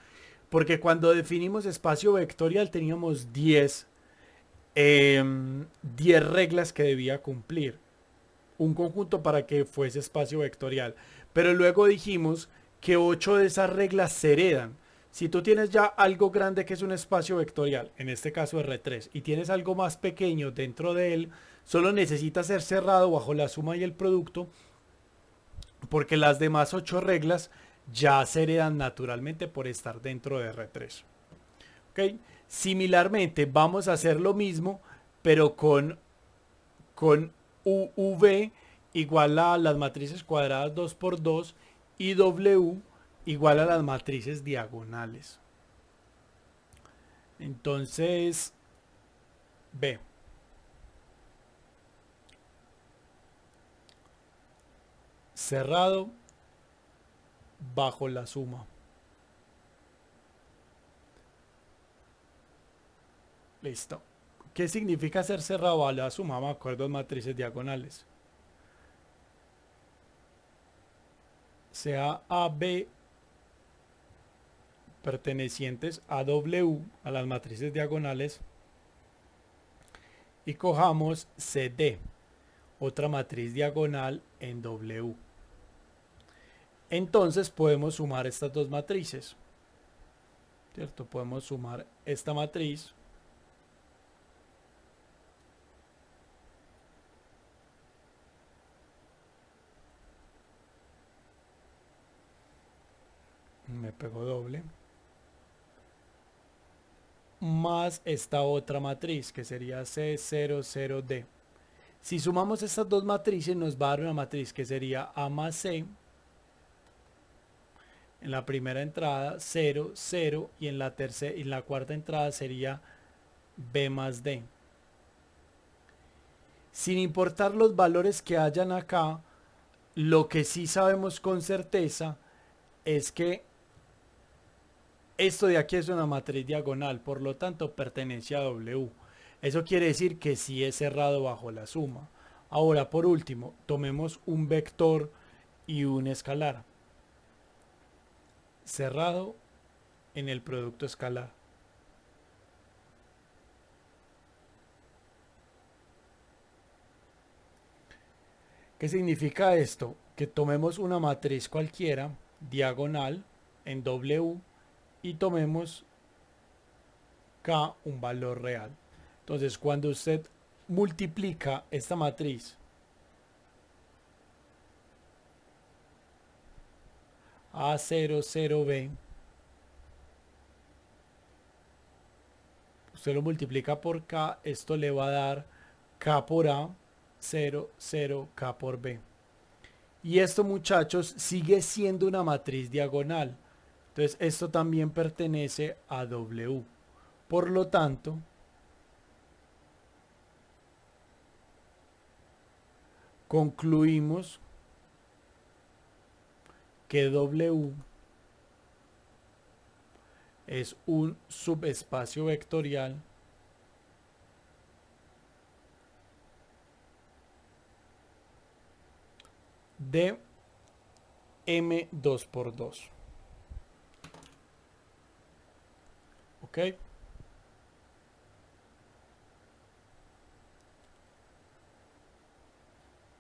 porque cuando definimos espacio vectorial teníamos 10 reglas que debía cumplir un conjunto para que fuese espacio vectorial. Pero luego dijimos que 8 de esas reglas se heredan. Si tú tienes ya algo grande que es un espacio vectorial, en este caso R3, y tienes algo más pequeño dentro de él, solo necesita ser cerrado bajo la suma y el producto, porque las demás 8 reglas ya se heredan naturalmente por estar dentro de R3. ¿Okay? Similarmente, vamos a hacer lo mismo, pero con UV igual a las matrices cuadradas 2 por 2 y W igual a las matrices diagonales. Entonces, B. Cerrado bajo la suma. Listo. ¿Qué significa ser cerrado bajo la suma? Me acuerdo de matrices diagonales. Sea AB pertenecientes a W, a las matrices diagonales, y cojamos CD, otra matriz diagonal en W. Entonces podemos sumar estas dos matrices, ¿cierto? Podemos sumar esta matriz me pegó doble, más esta otra matriz que sería C00D. Si sumamos estas dos matrices nos va a dar una matriz que sería A más C, en la primera entrada 0, 0 y en la cuarta entrada sería B más D. Sin importar los valores que hayan acá, lo que sí sabemos con certeza es que esto de aquí es una matriz diagonal, por lo tanto pertenece a W. Eso quiere decir que sí es cerrado bajo la suma. Ahora, por último, tomemos un vector y un escalar. Cerrado en el producto escalar. ¿Qué significa esto? Que tomemos una matriz cualquiera, diagonal, en W, y tomemos K un valor real. Entonces, cuando usted multiplica esta matriz A00B, usted lo multiplica por K, esto le va a dar K por A, 0, 0, K por B. Y esto, muchachos, sigue siendo una matriz diagonal. Entonces, esto también pertenece a W. Por lo tanto, concluimos que W es un subespacio vectorial de M2 por 2. ¿Ok?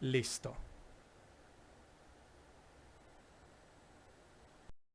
Listo.